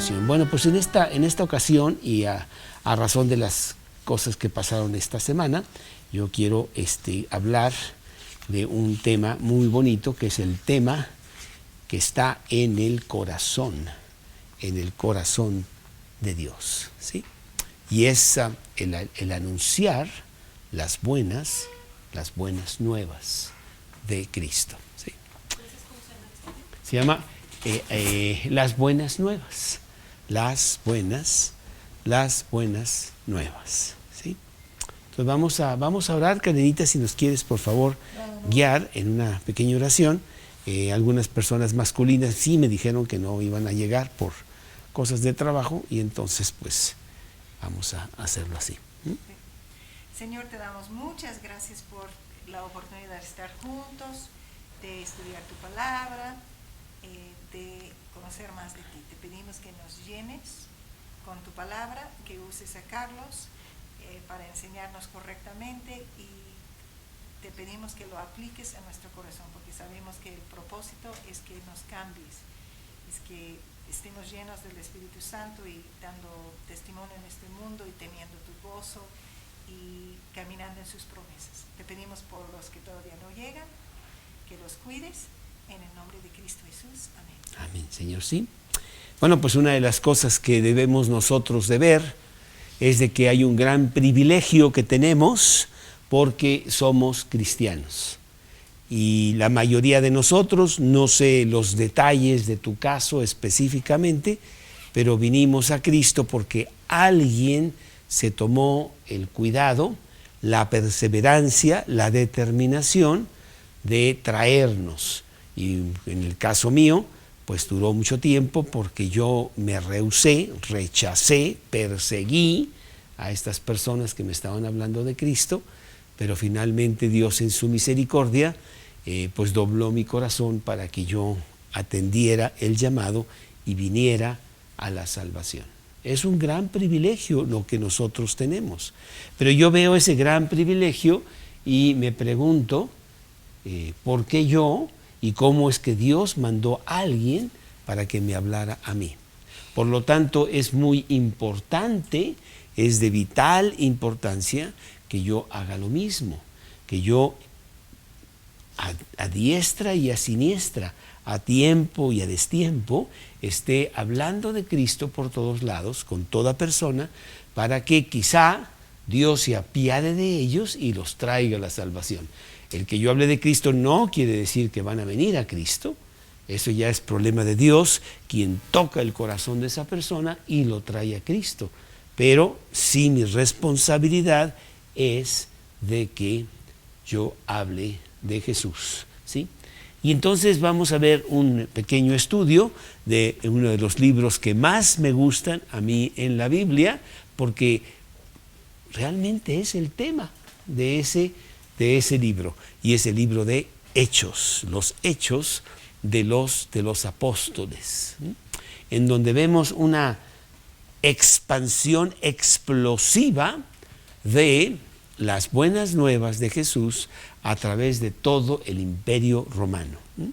salvación. Bueno, pues en esta ocasión y a razón de las cosas que pasaron esta semana, yo quiero hablar de un tema muy bonito, que es el tema que está en el corazón de Dios, ¿sí? Y es el anunciar las buenas nuevas de Cristo, ¿sí? Se llama las buenas nuevas, ¿sí? Entonces vamos a orar. Cadenita, si nos quieres, por favor, guiar en una pequeña oración. Algunas personas masculinas sí me dijeron que no iban a llegar por cosas de trabajo, y entonces pues vamos a hacerlo así. Señor, te damos muchas gracias por la oportunidad de estar juntos, de estudiar tu palabra, de conocer más de ti. Te pedimos que nos llenes con tu palabra, que uses a Carlos para enseñarnos correctamente, y te pedimos que lo apliques a nuestro corazón, porque sabemos que el propósito es que nos cambies, es que estemos llenos del Espíritu Santo y dando testimonio en este mundo y teniendo tu gozo y caminando en sus promesas. Te pedimos por los que todavía no llegan, que los cuides, en el nombre de Cristo Jesús. Amén. Amén, Señor, sí. Bueno, pues una de las cosas que debemos nosotros de ver es de que hay un gran privilegio que tenemos porque somos cristianos. Y la mayoría de nosotros, no sé los detalles de tu caso específicamente, pero vinimos a Cristo porque alguien se tomó el cuidado, la perseverancia, la determinación de traernos. Y en el caso mío, pues duró mucho tiempo porque yo me rehusé, rechacé, perseguí a estas personas que me estaban hablando de Cristo, pero finalmente Dios en su misericordia pues dobló mi corazón para que yo atendiera el llamado y viniera a la salvación. Es un gran privilegio lo que nosotros tenemos, pero yo veo ese gran privilegio y me pregunto ¿por qué yo? Y cómo es que Dios mandó a alguien para que me hablara a mí. Por lo tanto, es muy importante, es de vital importancia que yo haga lo mismo, que yo a diestra y a siniestra, a tiempo y a destiempo, esté hablando de Cristo por todos lados, con toda persona, para que quizá Dios se apiade de ellos y los traiga a la salvación. El que yo hable de Cristo no quiere decir que van a venir a Cristo. Eso ya es problema de Dios, quien toca el corazón de esa persona y lo trae a Cristo. Pero sí, mi responsabilidad es de que yo hable de Jesús, ¿sí? Y entonces vamos a ver un pequeño estudio de uno de los libros que más me gustan a mí en la Biblia, porque realmente es el tema de ese libro, y es el libro de Hechos, los Hechos de los apóstoles, ¿sí? En donde vemos una expansión explosiva de las buenas nuevas de Jesús a través de todo el imperio romano, ¿sí?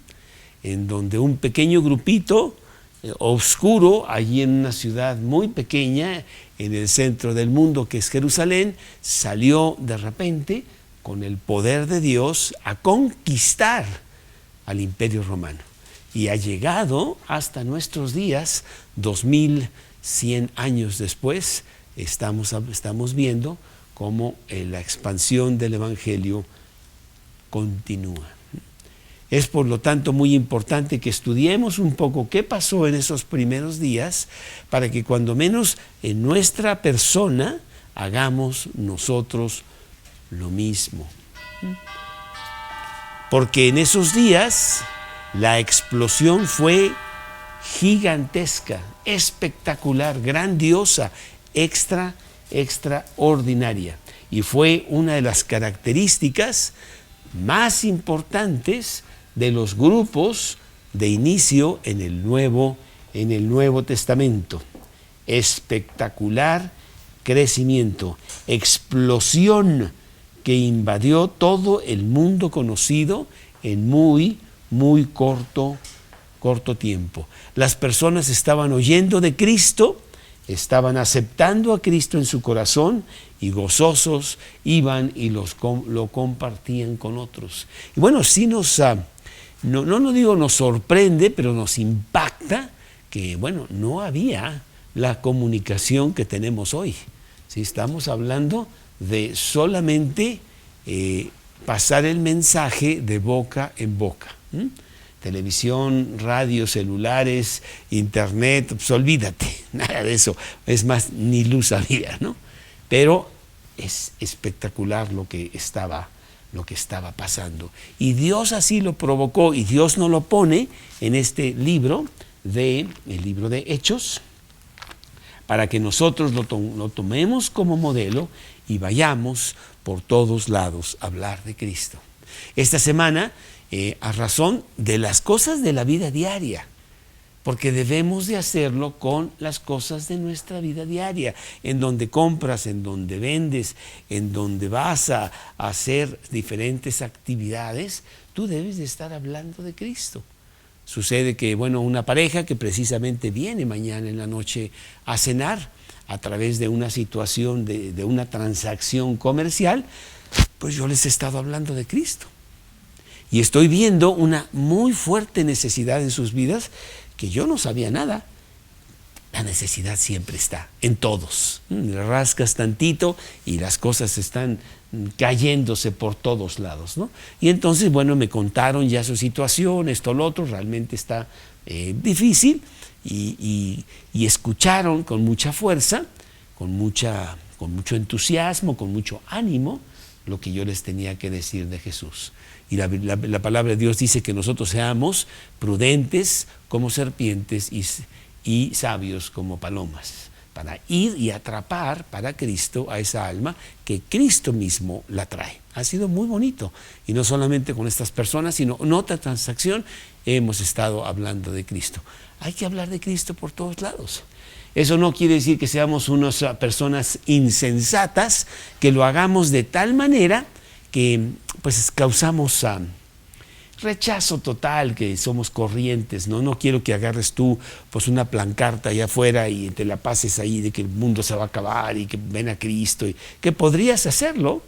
En donde un pequeño grupito oscuro, allí en una ciudad muy pequeña, en el centro del mundo que es Jerusalén, salió de repente con el poder de Dios a conquistar al imperio romano. Y ha llegado hasta nuestros días, 2100 años después, estamos viendo cómo la expansión del Evangelio continúa. Es por lo tanto muy importante que estudiemos un poco qué pasó en esos primeros días, para que cuando menos en nuestra persona hagamos nosotros lo mismo. Porque en esos días la explosión fue gigantesca, espectacular, grandiosa, extraordinaria. Y fue una de las características más importantes de los grupos de inicio en el Nuevo Testamento. Espectacular crecimiento, explosión que invadió todo el mundo conocido en muy corto corto tiempo. Las personas estaban oyendo de Cristo, estaban aceptando a Cristo en su corazón y gozosos iban y lo compartían con otros. Y bueno, sí nos sorprende, pero nos impacta que, bueno, no había la comunicación que tenemos hoy. ¿Sí? Estamos hablando de solamente pasar el mensaje de boca en boca. Televisión, radio, celulares, internet, pues olvídate, nada de eso. Es más, ni luz había, ¿no? Pero es espectacular lo que estaba pasando. Y Dios así lo provocó, y Dios nos lo pone en este libro, el libro de Hechos, para que nosotros lo tomemos como modelo y vayamos por todos lados a hablar de Cristo. Esta semana, a razón de las cosas de la vida diaria, porque debemos de hacerlo con las cosas de nuestra vida diaria, en donde compras, en donde vendes, en donde vas a hacer diferentes actividades, tú debes de estar hablando de Cristo. Sucede que, bueno, una pareja que precisamente viene mañana en la noche a cenar a través de una situación, de una transacción comercial, pues yo les he estado hablando de Cristo. Y estoy viendo una muy fuerte necesidad en sus vidas que yo no sabía nada. La necesidad siempre está en todos. Le rascas tantito y las cosas están cayéndose por todos lados, ¿no? Y entonces, bueno, me contaron ya su situación, esto, lo otro, realmente está difícil y escucharon con mucha fuerza, con mucho entusiasmo, con mucho ánimo lo que yo les tenía que decir de Jesús. Y la palabra de Dios dice que nosotros seamos prudentes como serpientes y sabios como palomas, para ir y atrapar para Cristo a esa alma que Cristo mismo la trae. Ha sido muy bonito, y no solamente con estas personas, sino en otra transacción hemos estado hablando de Cristo. Hay que hablar de Cristo por todos lados. Eso no quiere decir que seamos unas personas insensatas, que lo hagamos de tal manera que pues causamos rechazo total, que somos corrientes, ¿no? No quiero que agarres tú pues una pancarta allá afuera y te la pases ahí de que el mundo se va a acabar y que ven a Cristo, y que podrías hacerlo,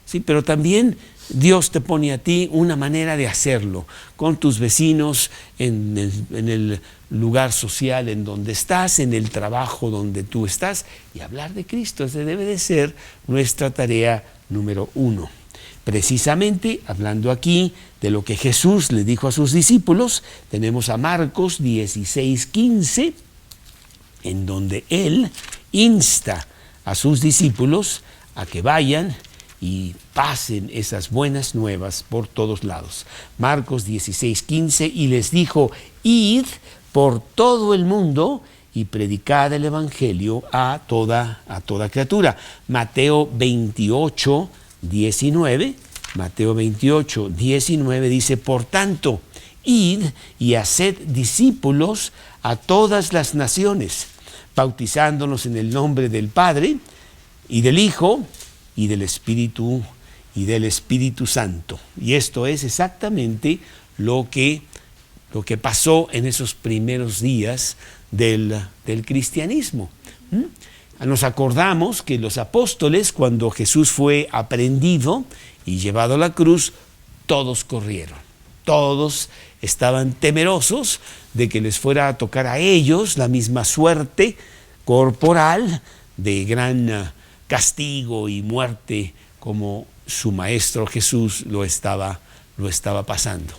¿sí? Pero también Dios te pone a ti una manera de hacerlo, con tus vecinos, en el lugar social en donde estás, en el trabajo donde tú estás, y hablar de Cristo. Esa debe de ser nuestra tarea número 1. Precisamente, hablando aquí de lo que Jesús le dijo a sus discípulos, tenemos a Marcos 16:15, en donde Él insta a sus discípulos a que vayan y pasen esas buenas nuevas por todos lados. Marcos 16:15, y les dijo: id por todo el mundo y predicad el evangelio a toda criatura. Mateo 28:19, Mateo 28:19 dice: por tanto, id y haced discípulos a todas las naciones, bautizándolos en el nombre del Padre y del Hijo y del Espíritu Santo. Y esto es exactamente lo que pasó en esos primeros días del cristianismo. Nos acordamos que los apóstoles, cuando Jesús fue aprehendido y llevado a la cruz, todos corrieron. Todos estaban temerosos de que les fuera a tocar a ellos la misma suerte corporal de gran castigo y muerte como su maestro Jesús lo estaba pasando.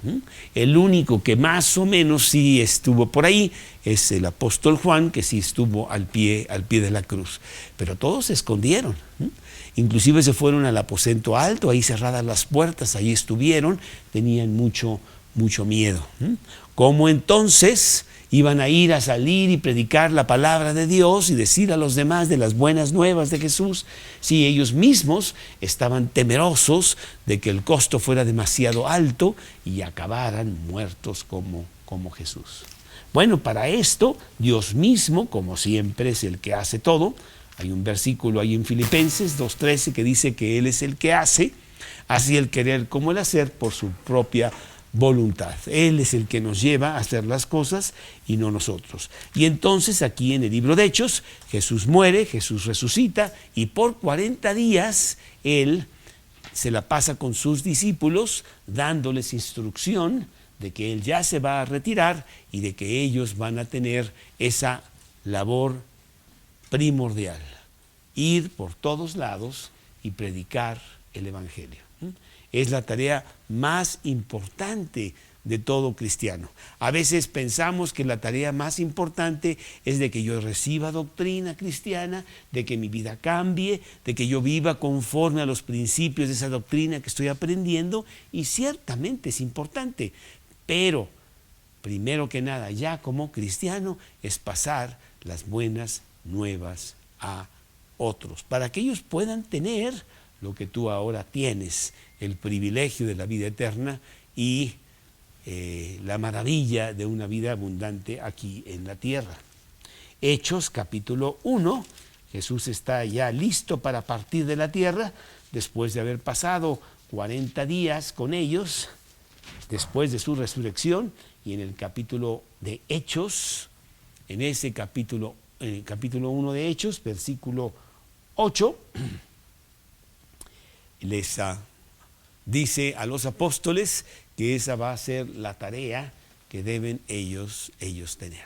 El único que más o menos sí estuvo por ahí es el apóstol Juan, que sí estuvo al pie de la cruz. Pero todos se escondieron. Inclusive se fueron al aposento alto, ahí cerradas las puertas, ahí estuvieron, tenían mucho miedo. ¿Cómo entonces iban a ir a salir y predicar la palabra de Dios y decir a los demás de las buenas nuevas de Jesús, si ellos mismos estaban temerosos de que el costo fuera demasiado alto y acabaran muertos como Jesús? Bueno, para esto Dios mismo, como siempre, es el que hace todo. Hay un versículo ahí en Filipenses 2:13 que dice que Él es el que hace, así el querer como el hacer por su propia voluntad. Él es el que nos lleva a hacer las cosas y no nosotros. Y entonces aquí en el libro de Hechos, Jesús muere, Jesús resucita y por 40 días Él se la pasa con sus discípulos dándoles instrucción de que Él ya se va a retirar y de que ellos van a tener esa labor primordial, ir por todos lados y predicar el Evangelio. Es la tarea más importante de todo cristiano. A veces pensamos que la tarea más importante es de que yo reciba doctrina cristiana, de que mi vida cambie, de que yo viva conforme a los principios de esa doctrina que estoy aprendiendo, y ciertamente es importante, pero primero que nada, ya como cristiano, es pasar las buenas nuevas a otros, para que ellos puedan tener lo que tú ahora tienes, el privilegio de la vida eterna y la maravilla de una vida abundante aquí en la tierra. Hechos capítulo 1, Jesús está ya listo para partir de la tierra, después de haber pasado 40 días con ellos, después de su resurrección, y en el capítulo de Hechos, en ese capítulo 1 de Hechos, versículo 8, les dice a los apóstoles que esa va a ser la tarea que deben ellos tener.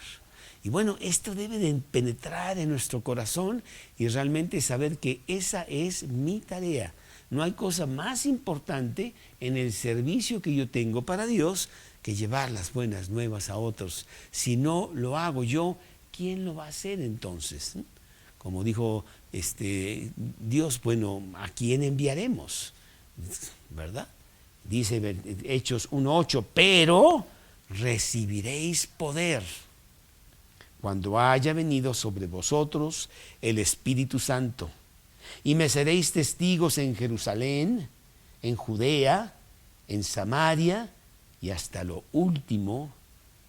Y bueno, esto debe de penetrar en nuestro corazón y realmente saber que esa es mi tarea. No hay cosa más importante en el servicio que yo tengo para Dios que llevar las buenas nuevas a otros. Si no lo hago yo, ¿quién lo va a hacer entonces? Como dijo Dios, bueno, ¿a quién enviaremos? ¿Verdad? Dice Hechos 1:8, pero recibiréis poder cuando haya venido sobre vosotros el Espíritu Santo, y me seréis testigos en Jerusalén, en Judea, en Samaria y hasta lo último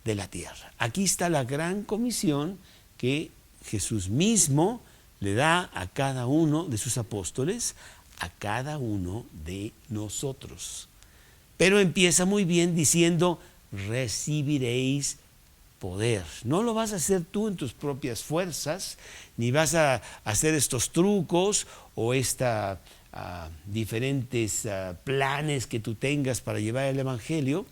de la tierra. Aquí está la gran comisión que Jesús mismo le da a cada uno de sus apóstoles, a cada uno de nosotros. Pero empieza muy bien diciendo, recibiréis poder. No lo vas a hacer tú en tus propias fuerzas, ni vas a hacer estos trucos o diferentes planes que tú tengas para llevar el Evangelio.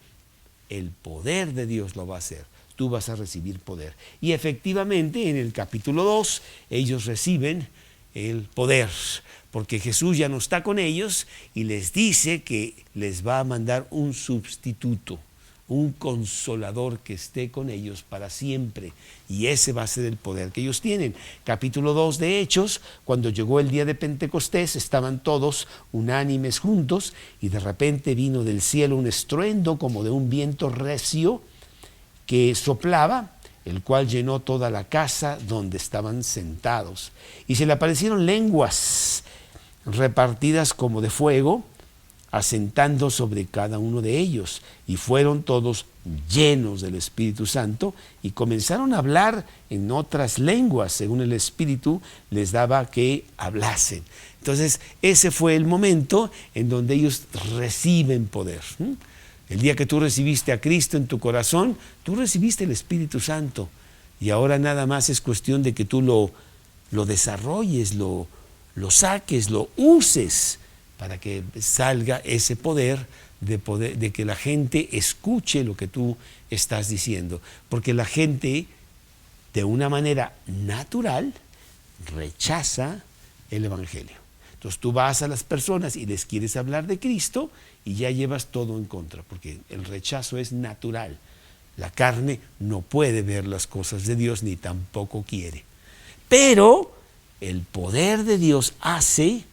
El poder de Dios lo va a hacer. Tú vas a recibir poder. Y efectivamente en el capítulo 2 ellos reciben el poder, porque Jesús ya no está con ellos y les dice que les va a mandar un sustituto, un consolador que esté con ellos para siempre, y ese va a ser el poder que ellos tienen. Capítulo 2 de Hechos, cuando llegó el día de Pentecostés, estaban todos unánimes juntos y de repente vino del cielo un estruendo como de un viento recio que soplaba, el cual llenó toda la casa donde estaban sentados. Y se le aparecieron lenguas repartidas como de fuego, asentando sobre cada uno de ellos, y fueron todos llenos del Espíritu Santo y comenzaron a hablar en otras lenguas, según el Espíritu les daba que hablasen. Entonces, ese fue el momento en donde ellos reciben poder. El día que tú recibiste a Cristo en tu corazón, tú recibiste el Espíritu Santo, y ahora nada más es cuestión de que tú lo desarrolles, lo saques, lo uses, para que salga ese poder de que la gente escuche lo que tú estás diciendo. Porque la gente, de una manera natural, rechaza el Evangelio. Entonces tú vas a las personas y les quieres hablar de Cristo y ya llevas todo en contra, porque el rechazo es natural. La carne no puede ver las cosas de Dios ni tampoco quiere. Pero el poder de Dios hace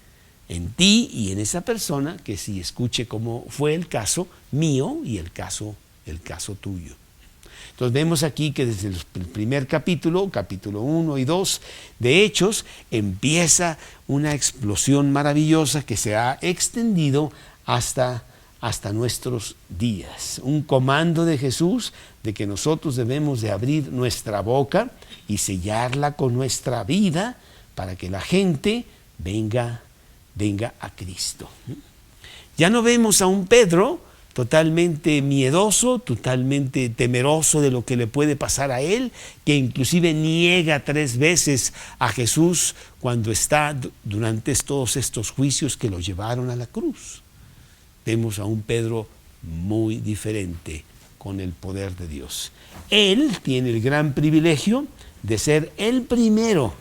en ti y en esa persona que sí escuche, como fue el caso mío y el caso tuyo. Entonces vemos aquí que desde el primer capítulo 1 y 2 de Hechos, empieza una explosión maravillosa que se ha extendido hasta nuestros días. Un comando de Jesús de que nosotros debemos de abrir nuestra boca y sellarla con nuestra vida para que la gente venga a Cristo. Ya no vemos a un Pedro totalmente miedoso, totalmente temeroso de lo que le puede pasar a él, que inclusive niega 3 veces a Jesús cuando está durante todos estos juicios que lo llevaron a la cruz. Vemos a un Pedro muy diferente con el poder de Dios. Él tiene el gran privilegio de ser el primero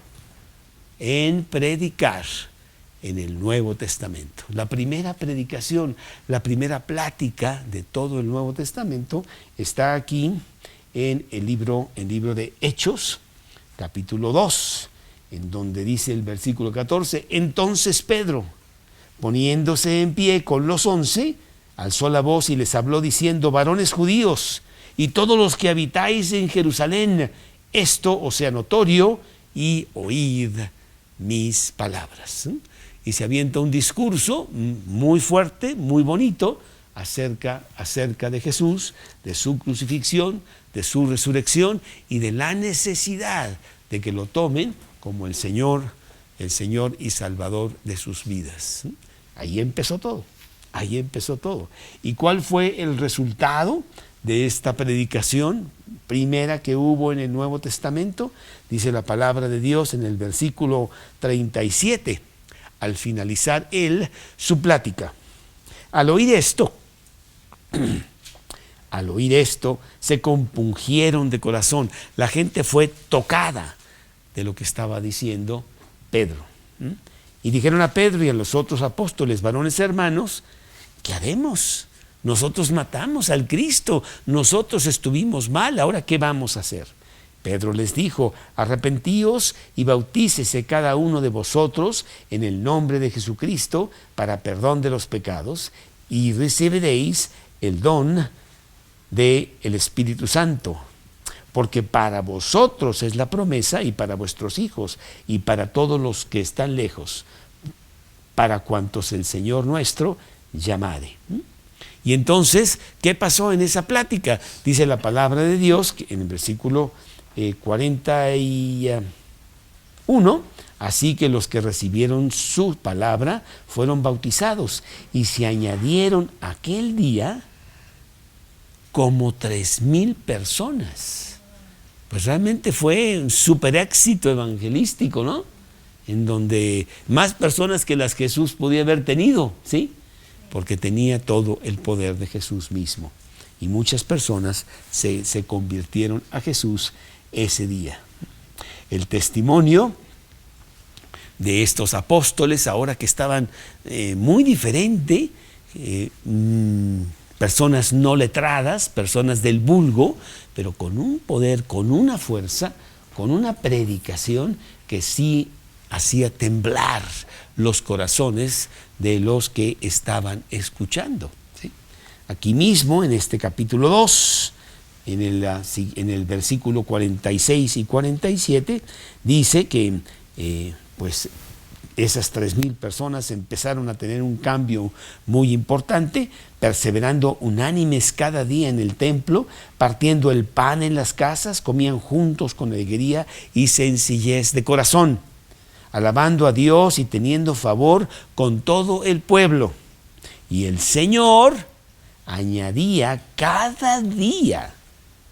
en predicar en el Nuevo Testamento. La primera predicación, la primera plática de todo el Nuevo Testamento está aquí en el libro de Hechos, capítulo 2, en donde dice el versículo 14, entonces Pedro, poniéndose en pie con los 11, alzó la voz y les habló diciendo, varones judíos y todos los que habitáis en Jerusalén, esto os sea notorio y oíd mis palabras. Y se avienta un discurso muy fuerte, muy bonito, acerca de Jesús, de su crucifixión, de su resurrección y de la necesidad de que lo tomen como el Señor y Salvador de sus vidas. Ahí empezó todo, ahí empezó todo. ¿Y cuál fue el resultado de esta predicación primera que hubo en el Nuevo Testamento? Dice la palabra de Dios en el versículo 37, al finalizar su plática. Al oír esto, se compungieron de corazón. La gente fue tocada de lo que estaba diciendo Pedro. Y dijeron a Pedro y a los otros apóstoles, varones hermanos, ¿qué haremos? Nosotros matamos al Cristo, nosotros estuvimos mal, ¿ahora qué vamos a hacer? Pedro les dijo, arrepentíos y bautícese cada uno de vosotros en el nombre de Jesucristo para perdón de los pecados y recibiréis el don del Espíritu Santo. Porque para vosotros es la promesa y para vuestros hijos y para todos los que están lejos, para cuantos el Señor nuestro llamare. Y entonces, ¿qué pasó en esa plática? Dice la palabra de Dios que en el versículo 41, así que los que recibieron su palabra fueron bautizados y se añadieron aquel día como 3,000 personas. Pues realmente fue un súper éxito evangelístico, ¿no? En donde más personas que las que Jesús podía haber tenido, ¿sí? Porque tenía todo el poder de Jesús mismo. Y muchas personas se convirtieron a Jesús ese día. El testimonio de estos apóstoles, ahora que estaban muy diferente, personas no letradas, personas del vulgo, pero con un poder, con una fuerza, con una predicación que sí hacía temblar los corazones de los que estaban escuchando, ¿sí? Aquí mismo, en este capítulo 2, en el versículo 46 y 47, dice que pues esas 3,000 personas empezaron a tener un cambio muy importante, perseverando unánimes cada día en el templo, partiendo el pan en las casas, comían juntos con alegría y sencillez de corazón, alabando a Dios y teniendo favor con todo el pueblo. Y el Señor añadía cada día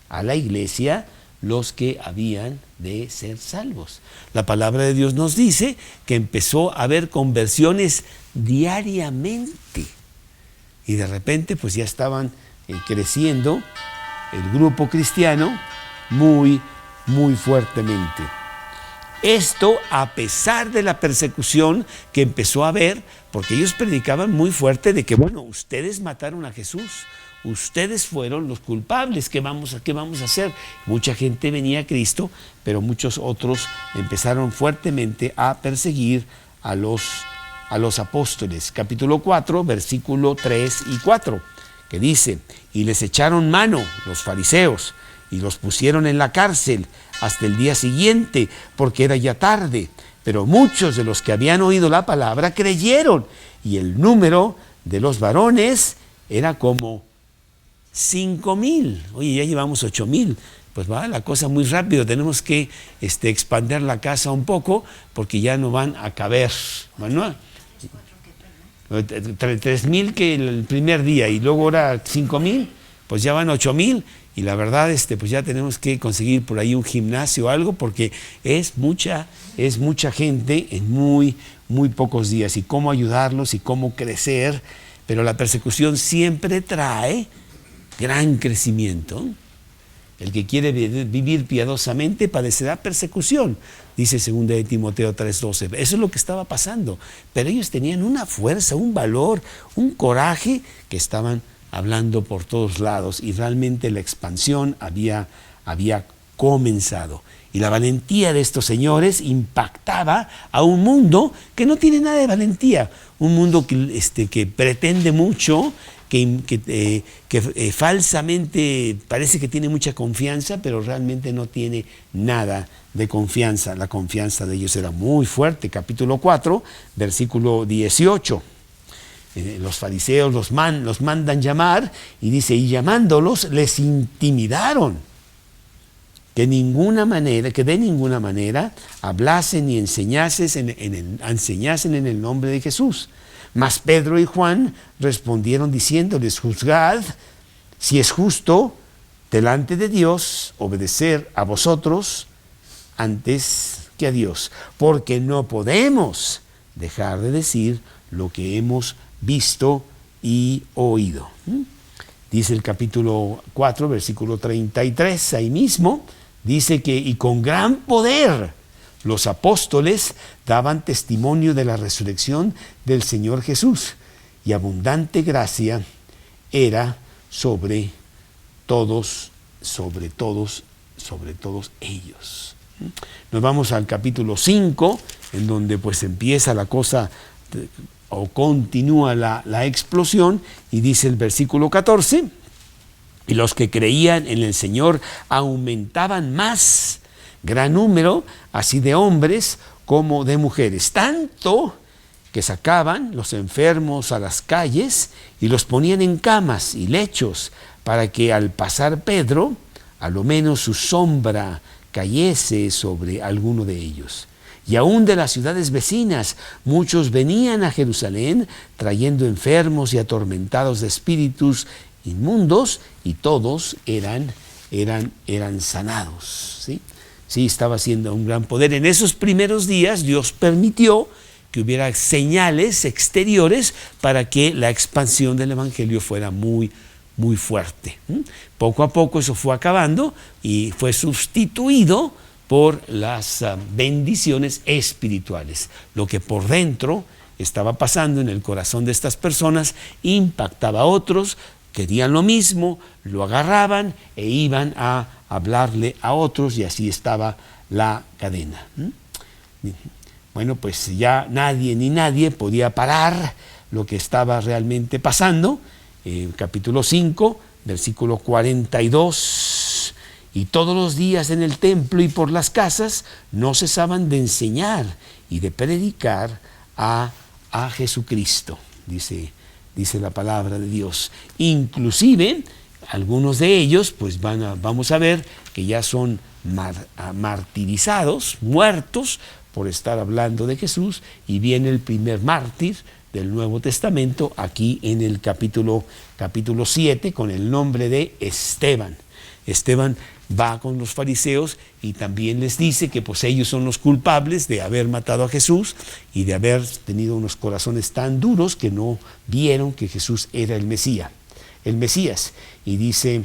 a la iglesia los que habían de ser salvos. La palabra de Dios nos dice que empezó a haber conversiones diariamente y de repente pues ya estaban creciendo el grupo cristiano muy, muy fuertemente. Esto a pesar de la persecución que empezó a haber, porque ellos predicaban muy fuerte de que, bueno, ustedes mataron a Jesús, ustedes fueron los culpables, ¿qué vamos a hacer? Mucha gente venía a Cristo, pero muchos otros empezaron fuertemente a perseguir a los apóstoles. Capítulo 4, versículo 3 y 4, que dice, y les echaron mano los fariseos y los pusieron en la cárcel hasta el día siguiente, porque era ya tarde. Pero muchos de los que habían oído la palabra creyeron, y el número de los varones era como 5,000. Oye, ya llevamos 8,000. Pues va la cosa muy rápido. Tenemos que expandir la casa un poco, porque ya no van a caber. Bueno, 3,000 que el primer día y luego ahora 5,000, pues ya van 8,000. Y la verdad, pues ya tenemos que conseguir por ahí un gimnasio o algo, porque es mucha gente en muy pocos días. Y cómo ayudarlos y cómo crecer. Pero la persecución siempre trae gran crecimiento. El que quiere vivir piadosamente padecerá persecución, dice 2 de Timoteo 3:12. Eso es lo que estaba pasando. Pero ellos tenían una fuerza, un valor, un coraje que estaban hablando por todos lados, y realmente la expansión había comenzado. Y la valentía de estos señores impactaba a un mundo que no tiene nada de valentía, un mundo que pretende mucho, que falsamente parece que tiene mucha confianza, pero realmente no tiene nada de confianza. La confianza de ellos era muy fuerte. Capítulo 4, versículo 18. Los fariseos los mandan llamar, y dice, y llamándolos les intimidaron que de ninguna manera hablasen ni enseñasen en el nombre de Jesús. Mas Pedro y Juan respondieron diciéndoles, juzgad si es justo delante de Dios obedecer a vosotros antes que a Dios, porque no podemos dejar de decir lo que hemos visto y oído. Dice el capítulo 4, versículo 33, ahí mismo, dice que, y con gran poder los apóstoles daban testimonio de la resurrección del Señor Jesús, y abundante gracia era sobre todos ellos. Nos vamos al capítulo 5, en donde pues empieza la cosa, o continúa la explosión, y dice el versículo 14, y los que creían en el Señor aumentaban más, gran número, así de hombres como de mujeres, tanto que sacaban los enfermos a las calles y los ponían en camas y lechos, para que al pasar Pedro, a lo menos su sombra cayese sobre alguno de ellos. Y aún de las ciudades vecinas, muchos venían a Jerusalén trayendo enfermos y atormentados de espíritus inmundos, y todos eran sanados. Sí, estaba siendo un gran poder. En esos primeros días Dios permitió que hubiera señales exteriores para que la expansión del evangelio fuera muy fuerte. Poco a poco eso fue acabando y fue sustituido por las bendiciones espirituales. Lo que por dentro estaba pasando en el corazón de estas personas impactaba a otros, querían lo mismo, lo agarraban e iban a hablarle a otros, y así estaba la cadena. Bueno, pues ya nadie podía parar lo que estaba realmente pasando. Capítulo 5, versículo 42. Y todos los días en el templo y por las casas no cesaban de enseñar y de predicar a Jesucristo, dice la palabra de Dios. Inclusive algunos de ellos, pues vamos a ver que ya son martirizados, muertos por estar hablando de Jesús, y viene el primer mártir del Nuevo Testamento aquí en el capítulo 7, con el nombre de Esteban. Esteban va con los fariseos y también les dice que pues ellos son los culpables de haber matado a Jesús y de haber tenido unos corazones tan duros que no vieron que Jesús era el Mesías. Y dice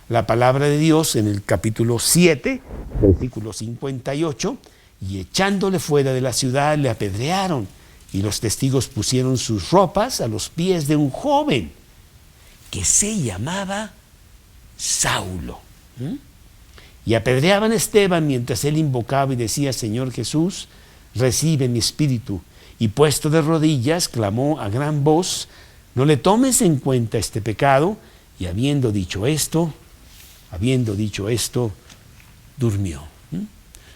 la palabra de Dios en el capítulo 7, versículo 58, y echándole fuera de la ciudad le apedrearon, y los testigos pusieron sus ropas a los pies de un joven que se llamaba Saulo. Y apedreaban a Esteban mientras él invocaba y decía, Señor Jesús, recibe mi espíritu. Y puesto de rodillas, clamó a gran voz, no le tomes en cuenta este pecado. Y habiendo dicho esto, durmió.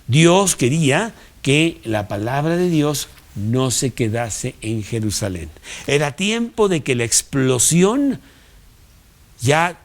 Dios quería que la palabra de Dios no se quedase en Jerusalén. Era tiempo de que la explosión ya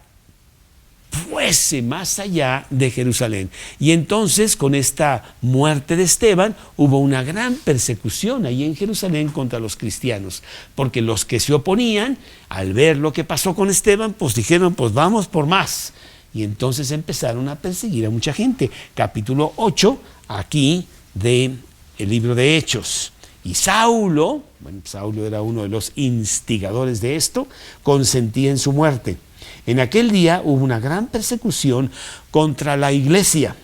fuese más allá de Jerusalén. Y entonces, con esta muerte de Esteban, hubo una gran persecución ahí en Jerusalén contra los cristianos, porque los que se oponían, al ver lo que pasó con Esteban, pues dijeron, pues vamos por más. Y entonces empezaron a perseguir a mucha gente. Capítulo 8, aquí del libro de Hechos. Y Saulo, bueno, Saulo era uno de los instigadores de esto, consentía en su muerte. En aquel día hubo una gran persecución contra la iglesia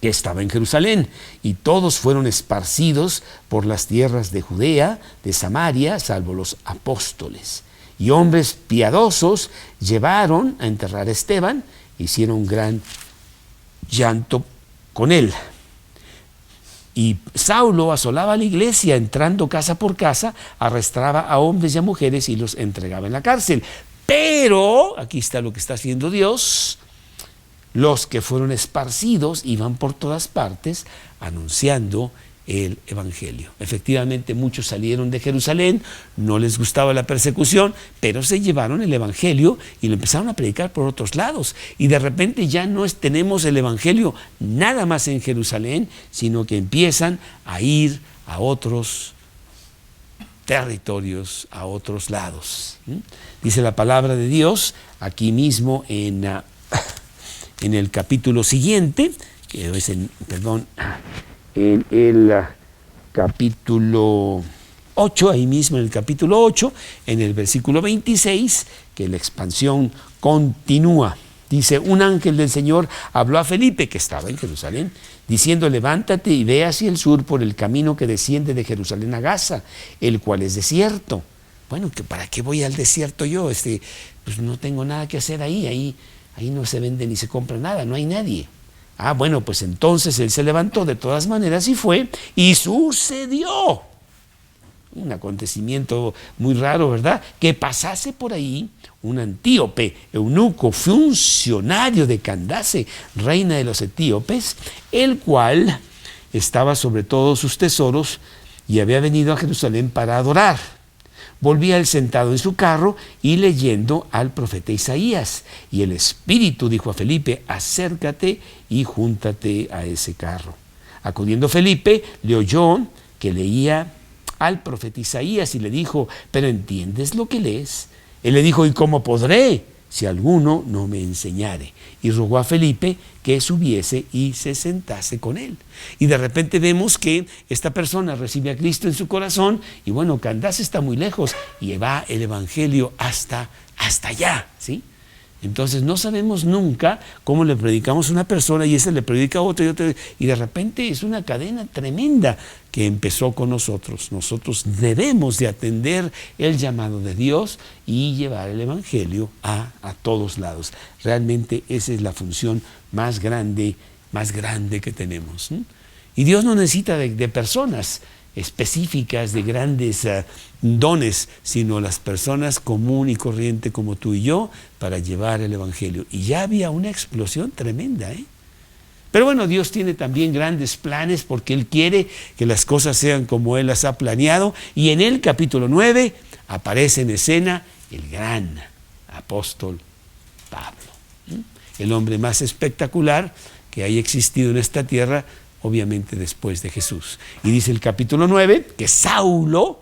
que estaba en Jerusalén, y todos fueron esparcidos por las tierras de Judea, de Samaria, salvo los apóstoles. Y hombres piadosos llevaron a enterrar a Esteban, hicieron gran llanto con él. Y Saulo asolaba la iglesia, entrando casa por casa, arrastraba a hombres y a mujeres y los entregaba en la cárcel. Pero, aquí está lo que está haciendo Dios, los que fueron esparcidos iban por todas partes anunciando el evangelio. Efectivamente, muchos salieron de Jerusalén, no les gustaba la persecución, pero se llevaron el evangelio y lo empezaron a predicar por otros lados. Y de repente ya no tenemos el evangelio nada más en Jerusalén, sino que empiezan a ir a otros territorios, a otros lados. Dice la palabra de Dios aquí mismo en el capítulo siguiente, que es en el capítulo 8, ahí mismo en el capítulo 8, en el versículo 26, que la expansión continúa. Dice, un ángel del Señor habló a Felipe, que estaba en Jerusalén, diciendo, levántate y ve hacia el sur por el camino que desciende de Jerusalén a Gaza, el cual es desierto. Bueno, ¿para qué voy al desierto yo? Pues no tengo nada que hacer ahí no se vende ni se compra nada, no hay nadie. Bueno, pues entonces él se levantó de todas maneras y fue, y sucedió un acontecimiento muy raro, ¿verdad? Que pasase por ahí un antíope, eunuco, funcionario de Candace, reina de los etíopes, el cual estaba sobre todos sus tesoros y había venido a Jerusalén para adorar. Volvía él sentado en su carro y leyendo al profeta Isaías. Y el Espíritu dijo a Felipe, acércate y júntate a ese carro. Acudiendo Felipe, le oyó que leía al profeta Isaías y le dijo, ¿pero entiendes lo que lees? Él le dijo, ¿y cómo podré si alguno no me enseñare? Y rogó a Felipe que subiese y se sentase con él. Y de repente vemos que esta persona recibe a Cristo en su corazón y bueno, Candace está muy lejos y va el evangelio hasta allá, ¿sí? Entonces no sabemos nunca cómo le predicamos a una persona y ese le predica a otro y otro, y de repente es una cadena tremenda que empezó con nosotros. Nosotros debemos de atender el llamado de Dios y llevar el evangelio a todos lados. Realmente esa es la función más grande que tenemos. Y Dios no necesita de personas específicas, de grandes dones, sino las personas común y corriente como tú y yo para llevar el evangelio. Y ya había una explosión tremenda, Pero bueno, Dios tiene también grandes planes porque Él quiere que las cosas sean como Él las ha planeado. Y en el capítulo 9 aparece en escena el gran apóstol Pablo, el hombre más espectacular que haya existido en esta tierra, obviamente después de Jesús. Y dice el capítulo 9 que Saulo,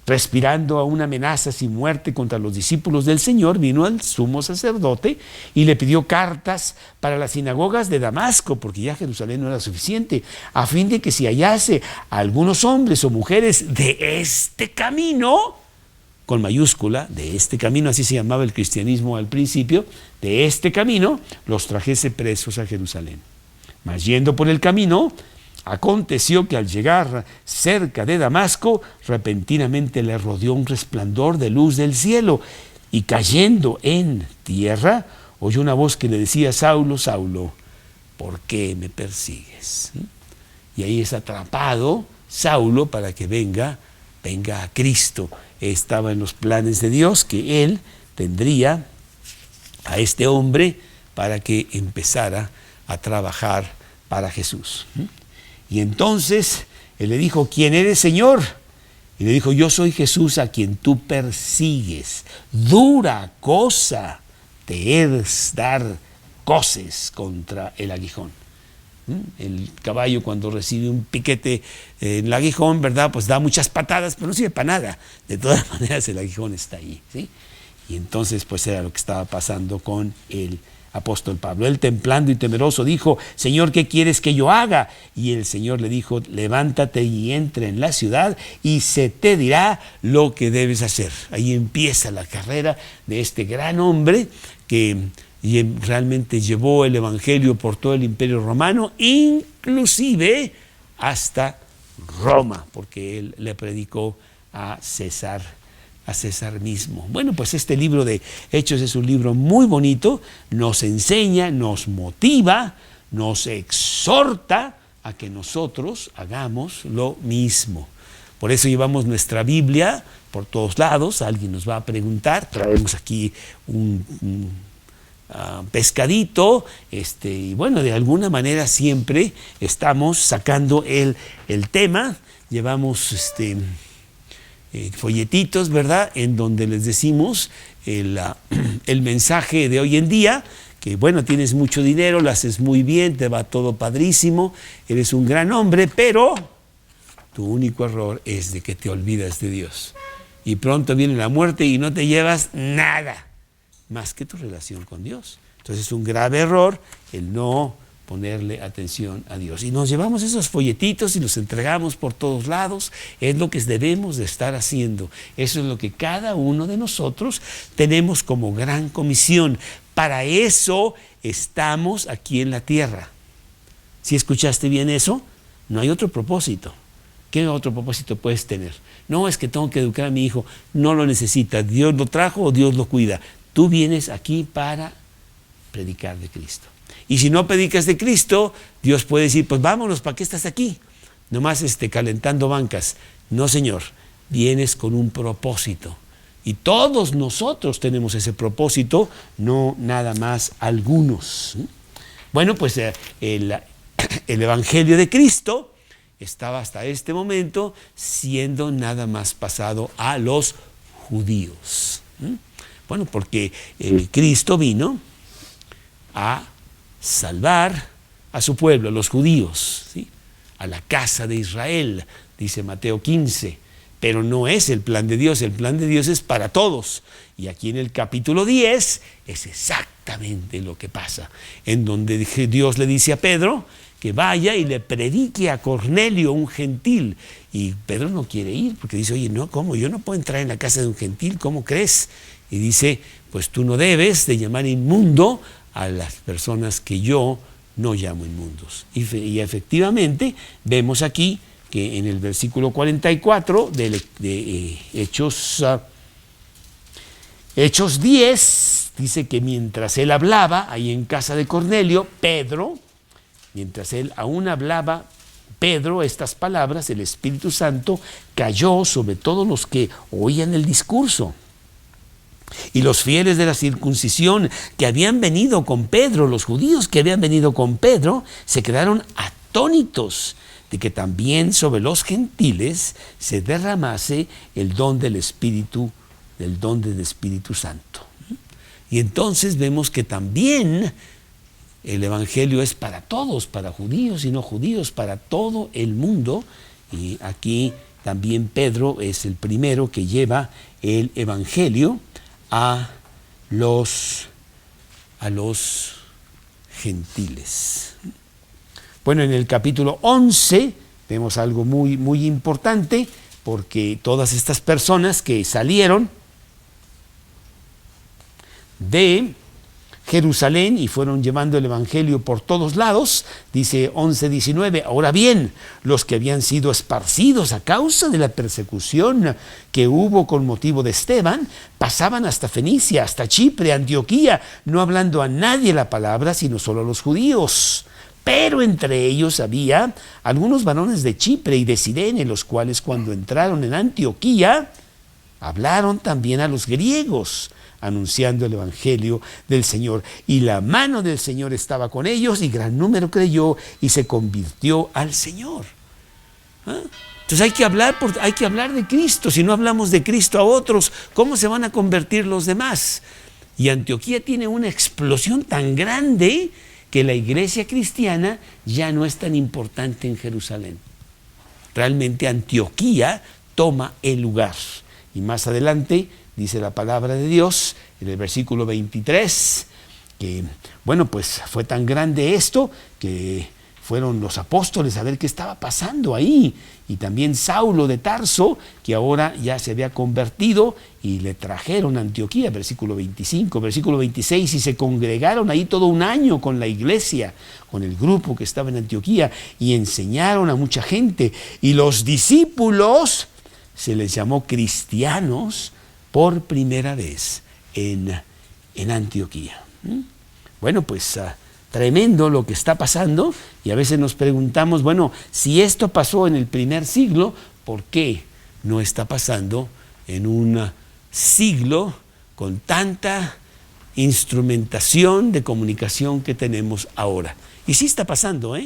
respirando aún amenazas y muerte contra los discípulos del Señor, vino al sumo sacerdote y le pidió cartas para las sinagogas de Damasco, porque ya Jerusalén no era suficiente, a fin de que si hallase a algunos hombres o mujeres de este camino, con mayúscula, de este camino, así se llamaba el cristianismo al principio, de este camino, los trajese presos a Jerusalén. Mas yendo por el camino, aconteció que al llegar cerca de Damasco, repentinamente le rodeó un resplandor de luz del cielo, y cayendo en tierra, oyó una voz que le decía, Saulo, Saulo, ¿por qué me persigues? Y ahí es atrapado Saulo para que venga a Cristo. Estaba en los planes de Dios que Él tendría a este hombre para que empezara a trabajar para Jesús. Y entonces Él le dijo, ¿quién eres, Señor? Y le dijo, yo soy Jesús a quien tú persigues. Dura cosa te es dar coces contra el aguijón. El caballo, cuando recibe un piquete en el aguijón, ¿verdad? Pues da muchas patadas, pero no sirve para nada. De todas maneras, el aguijón está ahí, ¿sí? Y entonces, pues era lo que estaba pasando con el apóstol Pablo. Él, temblando y temeroso, dijo: Señor, ¿qué quieres que yo haga? Y el Señor le dijo: levántate y entra en la ciudad y se te dirá lo que debes hacer. Ahí empieza la carrera de este gran hombre que realmente llevó el evangelio por todo el Imperio Romano, inclusive hasta Roma, porque él le predicó a César mismo. Bueno, pues este libro de Hechos es un libro muy bonito, nos enseña, nos motiva, nos exhorta a que nosotros hagamos lo mismo. Por eso llevamos nuestra Biblia por todos lados. Alguien nos va a preguntar, traemos aquí un pescadito, y bueno, de alguna manera siempre estamos sacando el tema. Llevamos folletitos, ¿verdad?, en donde les decimos el mensaje de hoy en día, que bueno, tienes mucho dinero, lo haces muy bien, te va todo padrísimo, eres un gran hombre, pero tu único error es de que te olvidas de Dios. Y pronto viene la muerte y no te llevas nada más que tu relación con Dios. Entonces es un grave error el no ponerle atención a Dios. Y nos llevamos esos folletitos y los entregamos por todos lados. Es lo que debemos de estar haciendo. Eso es lo que cada uno de nosotros tenemos como gran comisión. Para eso estamos aquí en la tierra. ¿Sí escuchaste bien eso? No hay otro propósito. ¿Qué otro propósito puedes tener? No, es que tengo que educar a mi hijo. No lo necesita. Dios lo trajo o Dios lo cuida. Tú vienes aquí para predicar de Cristo. Y si no predicas de Cristo, Dios puede decir: pues vámonos, ¿para qué estás aquí? Nomás calentando bancas. No, Señor, vienes con un propósito. Y todos nosotros tenemos ese propósito, no nada más algunos. Bueno, pues el Evangelio de Cristo estaba hasta este momento siendo nada más pasado a los judíos. Bueno, porque Cristo vino a salvar a su pueblo, a los judíos, ¿sí?, a la casa de Israel, dice Mateo 15. Pero no es el plan de Dios. El plan de Dios es para todos. Y aquí en el capítulo 10 es exactamente lo que pasa, en donde Dios le dice a Pedro que vaya y le predique a Cornelio, un gentil. Y Pedro no quiere ir porque dice: oye, no, ¿cómo? Yo no puedo entrar en la casa de un gentil, ¿cómo crees? Y dice: pues tú no debes de llamar inmundo a las personas que yo no llamo inmundos. Y efectivamente vemos aquí que en el versículo 44 de Hechos 10, dice que mientras él hablaba ahí en casa de Cornelio, Pedro, mientras él aún hablaba, Pedro, estas palabras, el Espíritu Santo cayó sobre todos los que oían el discurso. Y los fieles de la circuncisión que habían venido con Pedro, los judíos que habían venido con Pedro, se quedaron atónitos de que también sobre los gentiles se derramase el don del Espíritu Santo. Y entonces vemos que también el Evangelio es para todos, para judíos y no judíos, para todo el mundo. Y aquí también Pedro es el primero que lleva el Evangelio a los gentiles. Bueno, en el capítulo 11 vemos algo muy, muy importante, porque todas estas personas que salieron de Jerusalén y fueron llevando el Evangelio por todos lados, dice 11:19, ahora bien, los que habían sido esparcidos a causa de la persecución que hubo con motivo de Esteban, pasaban hasta Fenicia, hasta Chipre, Antioquía, no hablando a nadie la palabra, sino solo a los judíos. Pero entre ellos había algunos varones de Chipre y de Cirene, los cuales cuando entraron en Antioquía, hablaron también a los griegos, anunciando el Evangelio del Señor. Y la mano del Señor estaba con ellos, y gran número creyó y se convirtió al Señor. Entonces hay que hablar de Cristo. Si no hablamos de Cristo a otros, ¿cómo se van a convertir los demás? Y Antioquía tiene una explosión tan grande que la iglesia cristiana ya no es tan importante en Jerusalén. Realmente Antioquía toma el lugar. Y más adelante dice la palabra de Dios en el versículo 23 que, bueno, pues fue tan grande esto que fueron los apóstoles a ver qué estaba pasando ahí. Y también Saulo de Tarso, que ahora ya se había convertido, y le trajeron a Antioquía, versículo 25, versículo 26, y se congregaron ahí todo un año con la iglesia, con el grupo que estaba en Antioquía, y enseñaron a mucha gente. Y los discípulos se les llamó cristianos por primera vez en Antioquía. Bueno, pues tremendo lo que está pasando, y a veces nos preguntamos, bueno, si esto pasó en el primer siglo, ¿por qué no está pasando en un siglo con tanta instrumentación de comunicación que tenemos ahora? Y sí está pasando,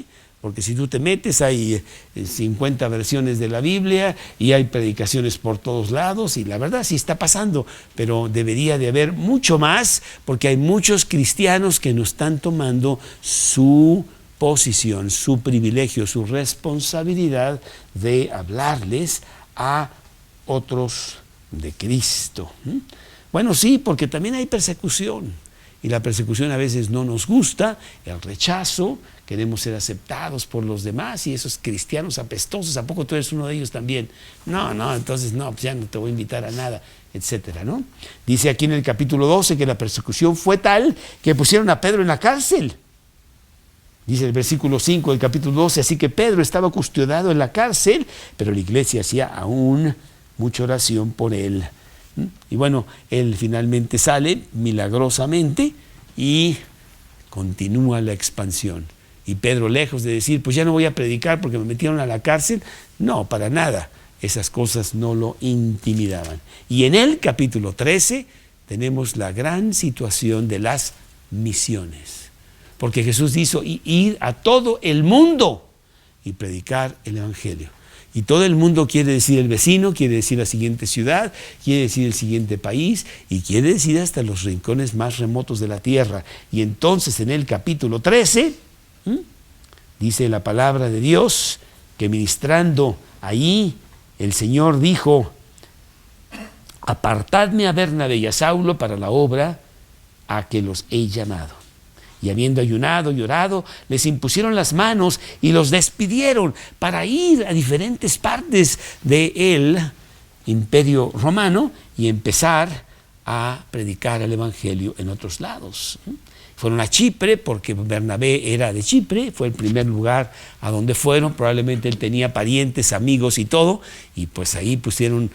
porque si tú te metes hay 50 versiones de la Biblia y hay predicaciones por todos lados, y la verdad sí está pasando, pero debería de haber mucho más, porque hay muchos cristianos que no están tomando su posición, su privilegio, su responsabilidad de hablarles a otros de Cristo. Bueno, sí, porque también hay persecución, y la persecución a veces no nos gusta, el rechazo. Queremos ser aceptados por los demás, y esos cristianos apestosos, ¿a poco tú eres uno de ellos también? No, entonces no, pues ya no te voy a invitar a nada, etcétera, ¿no? Dice aquí en el capítulo 12 que la persecución fue tal que pusieron a Pedro en la cárcel. Dice el versículo 5 del capítulo 12, así que Pedro estaba custodiado en la cárcel, pero la iglesia hacía aún mucha oración por él. Y bueno, él finalmente sale milagrosamente y continúa la expansión. Y Pedro, lejos de decir, pues ya no voy a predicar porque me metieron a la cárcel, no, para nada, esas cosas no lo intimidaban. Y en el capítulo 13 tenemos la gran situación de las misiones, porque Jesús hizo ir a todo el mundo y predicar el evangelio. Y todo el mundo quiere decir el vecino, quiere decir la siguiente ciudad, quiere decir el siguiente país, y quiere decir hasta los rincones más remotos de la tierra. Y entonces en el capítulo 13, dice la palabra de Dios, que ministrando ahí, el Señor dijo, apartadme a Bernabé y a Saulo para la obra a que los he llamado. Y habiendo ayunado y orado, les impusieron las manos y los despidieron para ir a diferentes partes del Imperio Romano y empezar a predicar el Evangelio en otros lados. Fueron a Chipre, porque Bernabé era de Chipre, fue el primer lugar a donde fueron, probablemente él tenía parientes, amigos y todo, y pues ahí pusieron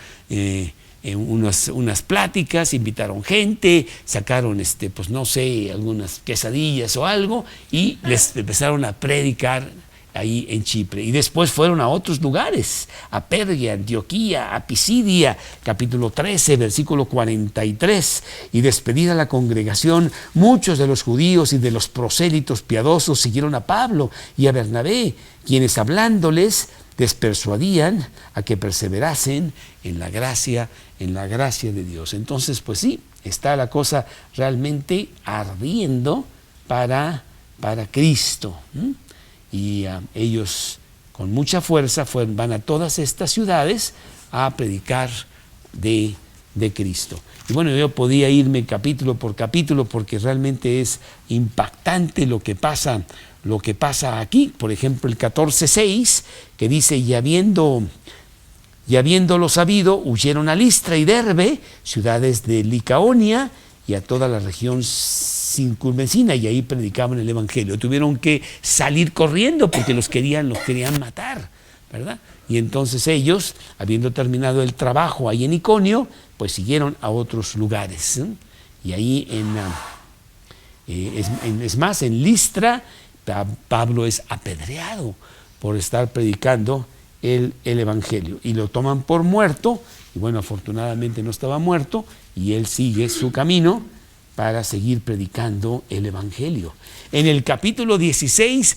unas pláticas, invitaron gente, sacaron pues no sé, algunas quesadillas o algo, y les empezaron a predicar ahí en Chipre. Y después fueron a otros lugares, a Perge, a Antioquía, a Pisidia, capítulo 13, versículo 43. Y despedida la congregación, muchos de los judíos y de los prosélitos piadosos siguieron a Pablo y a Bernabé, quienes hablándoles les persuadían a que perseverasen en la gracia de Dios. Entonces, pues sí, está la cosa realmente ardiendo para Cristo. Y ellos con mucha fuerza van a todas estas ciudades a predicar de Cristo. Y bueno, yo podía irme capítulo por capítulo porque realmente es impactante lo que pasa aquí. Por ejemplo, el 14:6, que dice, y habiéndolo sabido, huyeron a Listra y Derbe, ciudades de Licaonia, y a toda la región circunvecina, y ahí predicaban el evangelio. Tuvieron que salir corriendo porque los querían matar, ¿verdad? Y entonces ellos, habiendo terminado el trabajo ahí en Iconio, pues siguieron a otros lugares. Y ahí es más, en Listra, Pablo es apedreado por estar predicando el evangelio, y lo toman por muerto, y bueno, afortunadamente no estaba muerto, y él sigue su camino para seguir predicando el evangelio. En el capítulo 16,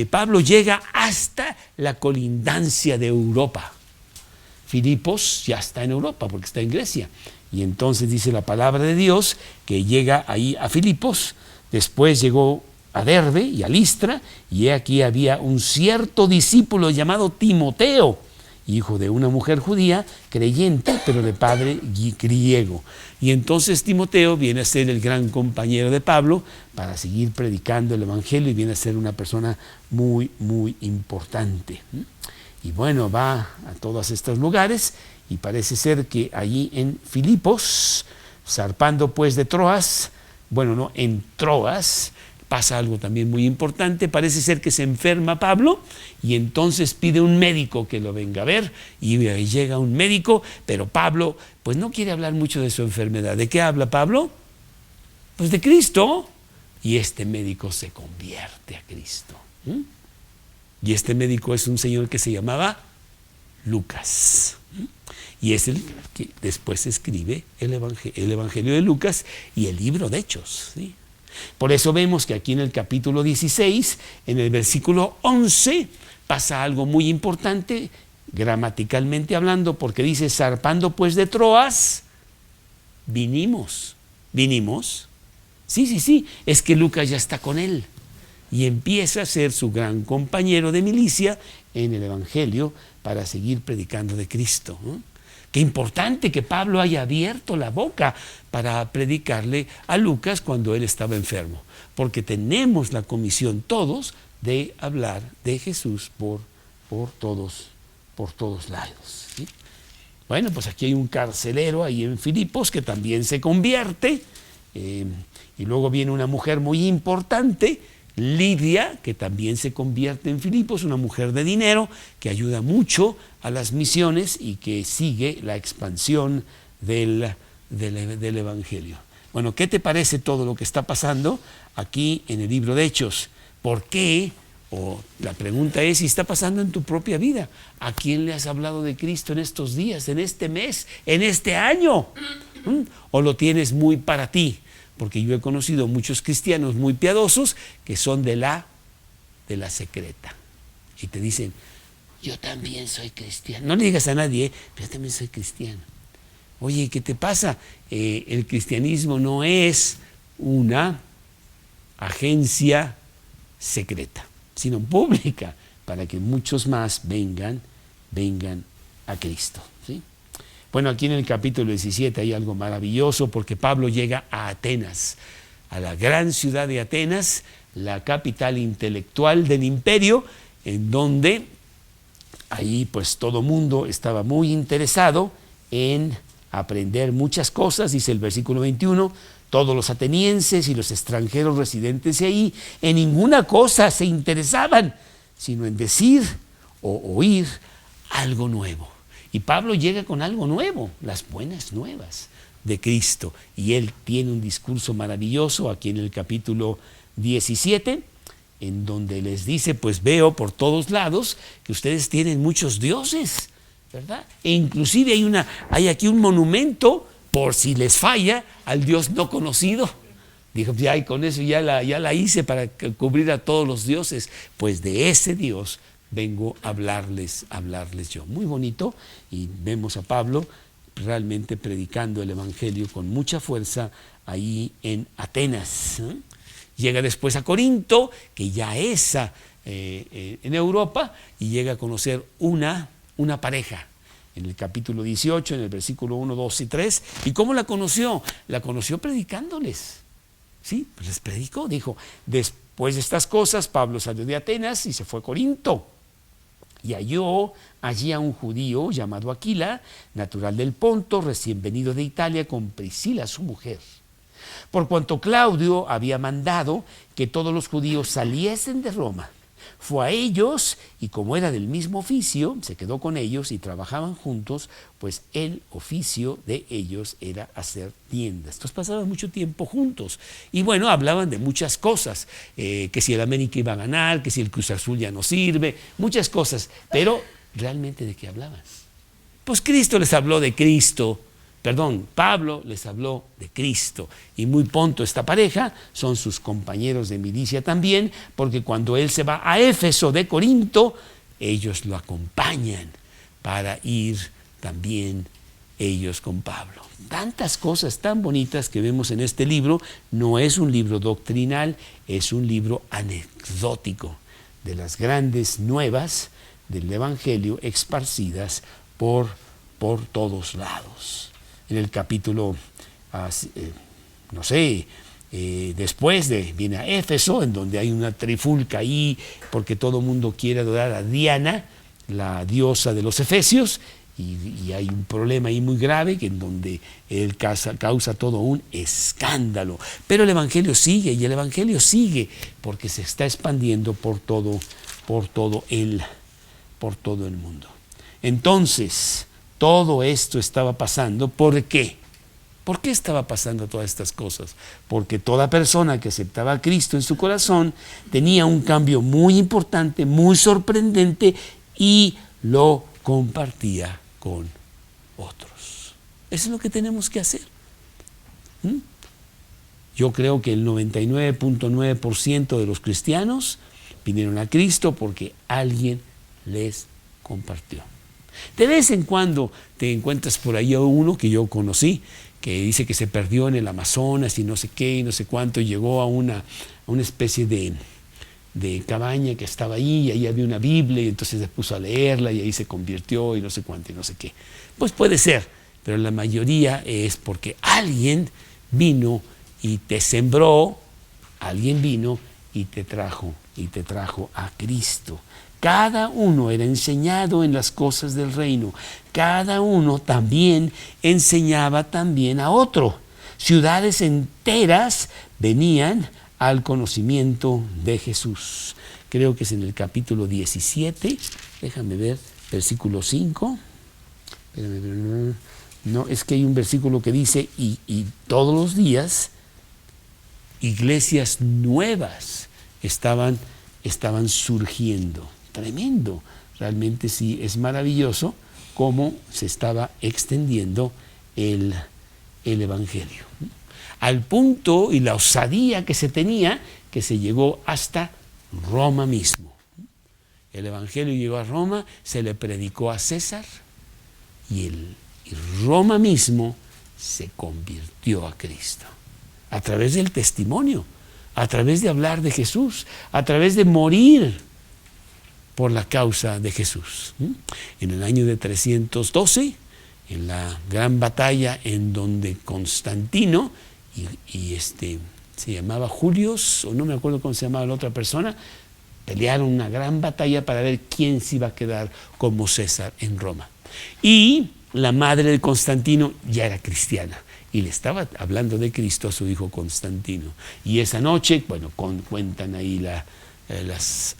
Pablo llega hasta la colindancia de Europa. Filipos ya está en Europa porque está en Grecia, Y entonces dice la palabra de Dios que llega ahí a Filipos, después llegó a Derbe y a Listra, y aquí había un cierto discípulo llamado Timoteo, hijo de una mujer judía, creyente, pero de padre griego. Y entonces Timoteo viene a ser el gran compañero de Pablo para seguir predicando el Evangelio, y viene a ser una persona muy, muy importante. Y bueno, va a todos estos lugares, y parece ser que allí en Filipos, zarpando pues de Troas, bueno, no, en Troas, pasa algo también muy importante. Parece ser que se enferma Pablo y entonces pide un médico que lo venga a ver, y llega un médico, pero Pablo pues no quiere hablar mucho de su enfermedad. ¿De qué habla Pablo? Pues de Cristo. Y este médico se convierte a Cristo. Y este médico es un señor que se llamaba Lucas. Y es el que después escribe el Evangelio de Lucas y el libro de Hechos, ¿sí? Por eso vemos que aquí en el capítulo 16, en el versículo 11, pasa algo muy importante, gramaticalmente hablando, porque dice, zarpando pues de Troas, vinimos. Sí, es que Lucas ya está con él y empieza a ser su gran compañero de milicia en el Evangelio para seguir predicando de Cristo, ¿no? Qué importante que Pablo haya abierto la boca para predicarle a Lucas cuando él estaba enfermo, porque tenemos la comisión todos de hablar de Jesús por todos lados, ¿sí? Bueno, pues aquí hay un carcelero ahí en Filipos que también se convierte, y luego viene una mujer muy importante, Lidia, que también se convierte en Filipos, una mujer de dinero que ayuda mucho a las misiones y que sigue la expansión del Evangelio. Bueno, ¿qué te parece todo lo que está pasando aquí en el libro de Hechos? ¿Por qué? La pregunta es si está pasando en tu propia vida. ¿A quién le has hablado de Cristo en estos días, en este mes, en este año? ¿O lo tienes muy para ti? Porque yo he conocido muchos cristianos muy piadosos que son de la secreta. Y te dicen, yo también soy cristiano. No le digas a nadie, pero yo también soy cristiano. Oye, ¿qué te pasa? El cristianismo no es una agencia secreta, sino pública, para que muchos más vengan a Cristo, ¿sí? Bueno, aquí en el capítulo 17 hay algo maravilloso, porque Pablo llega a Atenas, a la gran ciudad de Atenas, la capital intelectual del imperio, en donde ahí pues todo mundo estaba muy interesado en aprender muchas cosas. Dice el versículo 21, todos los atenienses y los extranjeros residentes ahí en ninguna cosa se interesaban, sino en decir o oír algo nuevo. Y Pablo llega con algo nuevo, las buenas nuevas de Cristo. Y él tiene un discurso maravilloso aquí en el capítulo 17, en donde les dice, pues veo por todos lados que ustedes tienen muchos dioses, ¿verdad? E inclusive hay aquí un monumento, por si les falla, al Dios no conocido. Dijo, ya, y con eso ya la hice para cubrir a todos los dioses. Pues de ese Dios vengo a hablarles yo. Muy bonito, y vemos a Pablo realmente predicando el Evangelio con mucha fuerza ahí en Atenas, ¿eh? Llega después a Corinto, que ya es en Europa, y llega a conocer una pareja. En el capítulo 18, en el versículo 1, 2 y 3. ¿Y cómo la conoció? La conoció predicándoles. Sí, pues les predicó, dijo, después de estas cosas, Pablo salió de Atenas y se fue a Corinto. Y halló allí a un judío llamado Aquila, natural del Ponto, recién venido de Italia, con Priscila, su mujer. Por cuanto Claudio había mandado que todos los judíos saliesen de Roma, fue a ellos, y como era del mismo oficio, se quedó con ellos y trabajaban juntos, pues el oficio de ellos era hacer tiendas. Entonces pasaban mucho tiempo juntos. Y bueno, hablaban de muchas cosas, que si el América iba a ganar, que si el Cruz Azul ya no sirve, muchas cosas. Pero, ¿realmente de qué hablaban? Pues Cristo les habló de Cristo. Pablo les habló de Cristo, y muy pronto esta pareja son sus compañeros de milicia también, porque cuando él se va a Éfeso de Corinto, ellos lo acompañan para ir también ellos con Pablo. Tantas cosas tan bonitas que vemos en este libro. No es un libro doctrinal, es un libro anecdótico de las grandes nuevas del Evangelio esparcidas por todos lados. En el capítulo, después viene a Éfeso, en donde hay una trifulca ahí, porque todo el mundo quiere adorar a Diana, la diosa de los efesios, y hay un problema ahí muy grave, en donde él causa todo un escándalo. Pero el Evangelio sigue, y el Evangelio sigue, porque se está expandiendo por todo el mundo. Entonces, todo esto estaba pasando, ¿por qué? ¿Por qué estaba pasando todas estas cosas? Porque toda persona que aceptaba a Cristo en su corazón tenía un cambio muy importante, muy sorprendente, y lo compartía con otros. Eso es lo que tenemos que hacer. Yo creo que el 99.9% de los cristianos vinieron a Cristo porque alguien les compartió. De vez en cuando te encuentras por ahí a uno que yo conocí, que dice que se perdió en el Amazonas y no sé qué y no sé cuánto, y llegó a una especie de cabaña que estaba ahí, y ahí había una Biblia, y entonces se puso a leerla y ahí se convirtió y no sé cuánto y no sé qué. Pues puede ser, pero la mayoría es porque alguien vino y te sembró, alguien vino y te trajo a Cristo. Cada uno era enseñado en las cosas del reino. Cada uno también enseñaba también a otro. Ciudades enteras venían al conocimiento de Jesús. Creo que es en el capítulo 17, déjame ver, versículo 5. No, es que hay un versículo que dice, y todos los días iglesias nuevas estaban surgiendo. Tremendo, realmente sí, es maravilloso cómo se estaba extendiendo el Evangelio. Al punto y la osadía que se tenía, que se llegó hasta Roma mismo. El Evangelio llegó a Roma, se le predicó a César, y Roma mismo se convirtió a Cristo. A través del testimonio, a través de hablar de Jesús, a través de morir por la causa de Jesús. En el año de 312, en la gran batalla en donde Constantino se llamaba Julius, o no me acuerdo cómo se llamaba la otra persona, pelearon una gran batalla para ver quién se iba a quedar como César en Roma. Y la madre de Constantino ya era cristiana, y le estaba hablando de Cristo a su hijo Constantino. Y esa noche, bueno, cuentan ahí las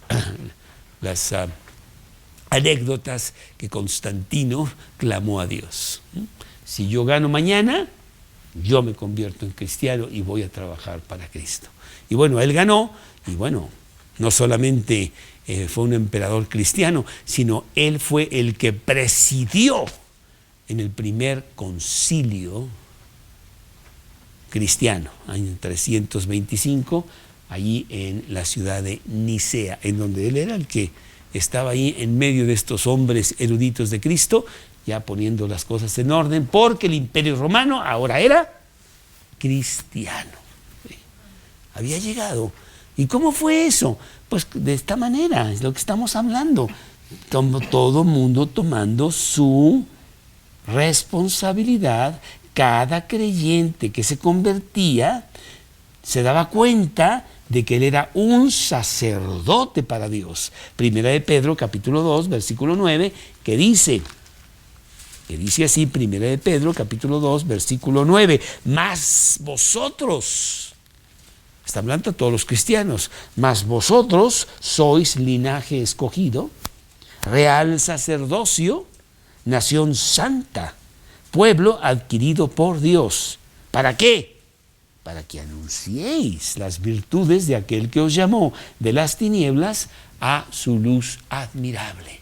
anécdotas que Constantino clamó a Dios. Si yo gano mañana, yo me convierto en cristiano y voy a trabajar para Cristo. Y bueno, él ganó, y bueno, no solamente fue un emperador cristiano, sino él fue el que presidió en el primer concilio cristiano, año 325, allí en la ciudad de Nicea, en donde él era el que estaba ahí en medio de estos hombres eruditos de Cristo, ya poniendo las cosas en orden, porque el Imperio Romano ahora era cristiano. Había llegado. ¿Y cómo fue eso? Pues de esta manera, es lo que estamos hablando. Todo mundo tomando su responsabilidad. Cada creyente que se convertía se daba cuenta de que él era un sacerdote para Dios. Primera de Pedro, capítulo 2, versículo 9, que dice así, Primera de Pedro, capítulo 2, versículo 9, mas vosotros, está hablando a todos los cristianos, mas vosotros sois linaje escogido, real sacerdocio, nación santa, pueblo adquirido por Dios. ¿Para qué? Para que anunciéis las virtudes de aquel que os llamó de las tinieblas a su luz admirable.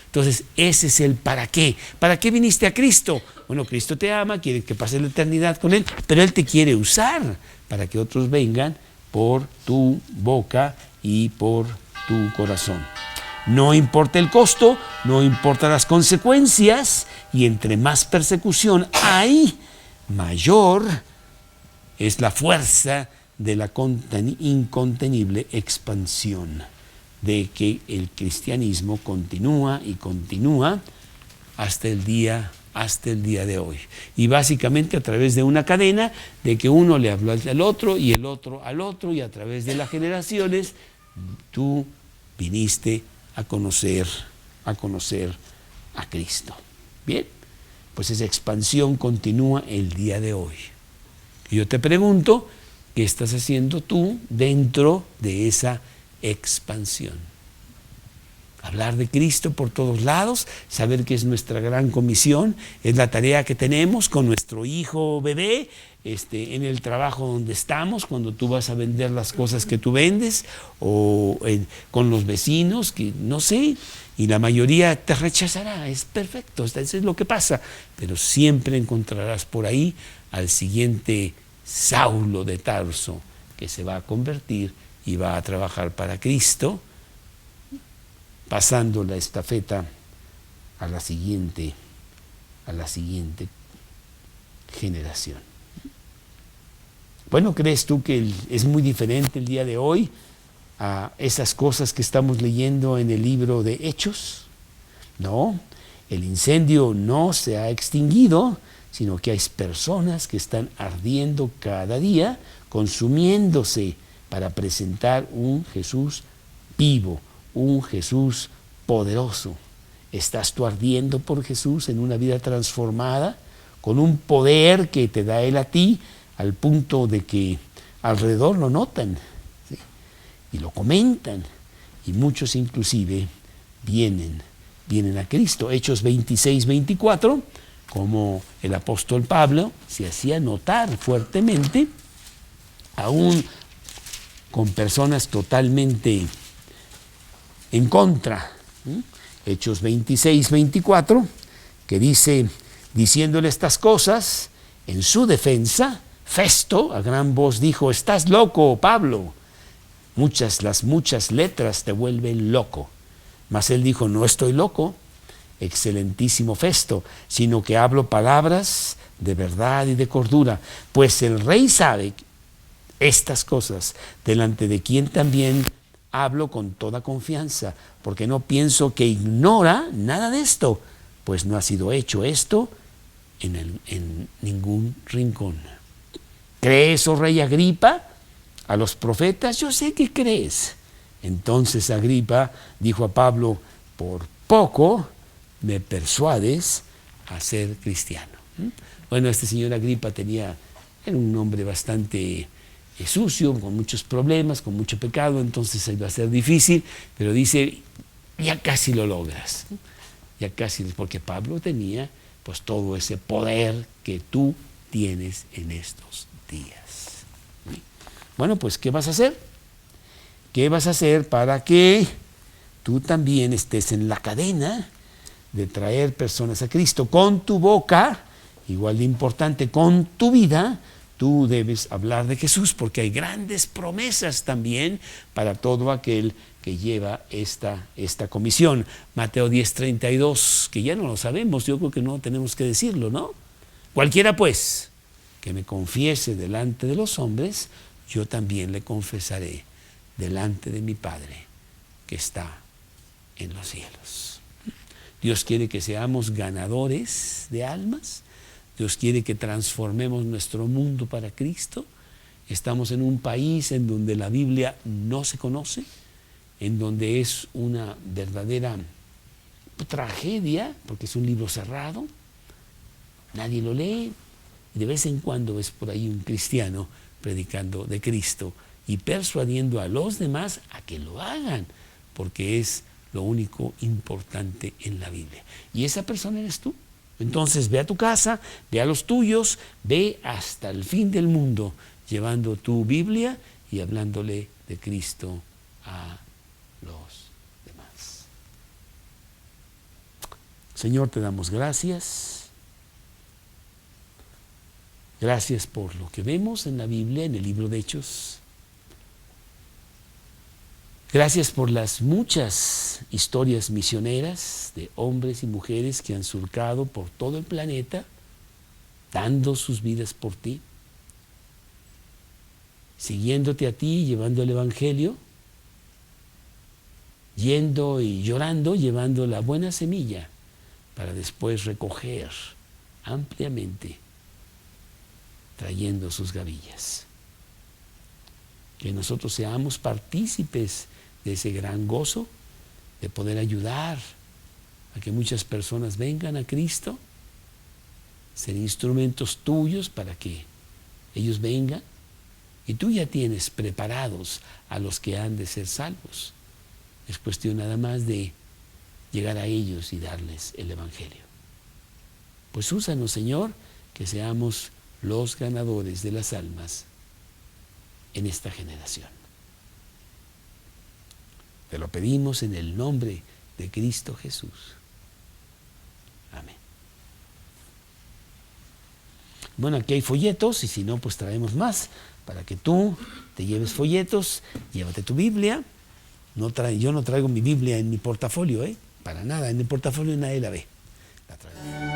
Entonces, ese es el para qué. ¿Para qué viniste a Cristo? Bueno, Cristo te ama, quiere que pases la eternidad con Él, pero Él te quiere usar para que otros vengan por tu boca y por tu corazón. No importa el costo, no importa las consecuencias, Y entre más persecución hay, mayor es la fuerza de la incontenible expansión, de que el cristianismo continúa y continúa hasta el día de hoy. Y básicamente a través de una cadena de que uno le habló al otro y el otro al otro, y a través de las generaciones tú viniste a conocer a Cristo. Bien, pues esa expansión continúa el día de hoy. Y yo te pregunto, ¿qué estás haciendo tú dentro de esa expansión? Hablar de Cristo por todos lados, saber que es nuestra gran comisión, es la tarea que tenemos con nuestro hijo bebé, en el trabajo donde estamos, cuando tú vas a vender las cosas que tú vendes, o con los vecinos, que no sé, y la mayoría te rechazará, es perfecto, eso es lo que pasa, pero siempre encontrarás por ahí al siguiente Saulo de Tarso, que se va a convertir y va a trabajar para Cristo, pasando la estafeta a la siguiente generación. Bueno, ¿crees tú que es muy diferente el día de hoy a esas cosas que estamos leyendo en el libro de Hechos? No, el incendio no se ha extinguido, sino que hay personas que están ardiendo cada día, consumiéndose para presentar un Jesús vivo, un Jesús poderoso. ¿Estás tú ardiendo por Jesús en una vida transformada, con un poder que te da Él a ti, al punto de que alrededor lo notan, ¿sí? Y lo comentan, y muchos inclusive vienen a Cristo? Hechos 26, 24, como el apóstol Pablo se hacía notar fuertemente, aún con personas totalmente en contra. Hechos 26, 24, que dice, diciéndole estas cosas, en su defensa, Festo a gran voz dijo, estás loco, Pablo, las muchas letras te vuelven loco. Mas él dijo, no estoy loco, excelentísimo Festo, sino que hablo palabras de verdad y de cordura, pues el rey sabe estas cosas, delante de quien también hablo con toda confianza, porque no pienso que ignora nada de esto, pues no ha sido hecho esto en ningún rincón. ¿Crees, oh rey Agripa, a los profetas? Yo sé que crees. Entonces Agripa dijo a Pablo, por poco me persuades a ser cristiano. Bueno, este señor Agripa era un hombre bastante sucio, con muchos problemas, con mucho pecado, entonces iba a ser difícil, pero dice, ya casi lo logras, ya casi, porque Pablo tenía pues todo ese poder que tú tienes en estos días. Bueno, pues ¿qué vas a hacer? ¿Qué vas a hacer para que tú también estés en la cadena de traer personas a Cristo? Con tu boca, igual de importante, con tu vida, tú debes hablar de Jesús, porque hay grandes promesas también para todo aquel que lleva esta comisión. Mateo 10:32, que ya no lo sabemos, yo creo que no tenemos que decirlo, ¿no? Cualquiera pues que me confiese delante de los hombres, yo también le confesaré delante de mi Padre que está en los cielos. Dios quiere que seamos ganadores de almas. Dios quiere que transformemos nuestro mundo para Cristo. Estamos en un país en donde la Biblia no se conoce, en donde es una verdadera tragedia, porque es un libro cerrado, nadie lo lee, y de vez en cuando ves por ahí un cristiano predicando de Cristo y persuadiendo a los demás a que lo hagan, porque es lo único importante en la Biblia. Y esa persona eres tú. Entonces ve a tu casa, ve a los tuyos, ve hasta el fin del mundo, llevando tu Biblia y hablándole de Cristo a los demás. Señor, te damos gracias. Gracias por lo que vemos en la Biblia, en el libro de Hechos. Gracias por las muchas historias misioneras de hombres y mujeres que han surcado por todo el planeta, dando sus vidas por ti, siguiéndote a ti, llevando el Evangelio, yendo y llorando, llevando la buena semilla para después recoger ampliamente, trayendo sus gavillas. Que nosotros seamos partícipes de ese gran gozo, de poder ayudar a que muchas personas vengan a Cristo, ser instrumentos tuyos para que ellos vengan, y tú ya tienes preparados a los que han de ser salvos. Es cuestión nada más de llegar a ellos y darles el Evangelio. Pues úsanos, Señor, que seamos los ganadores de las almas en esta generación. Te lo pedimos en el nombre de Cristo Jesús. Amén. Bueno, aquí hay folletos y si no, pues traemos más para que tú te lleves folletos, llévate tu Biblia. Yo no traigo mi Biblia en mi portafolio, para nada, en el portafolio nadie la ve. La traigo.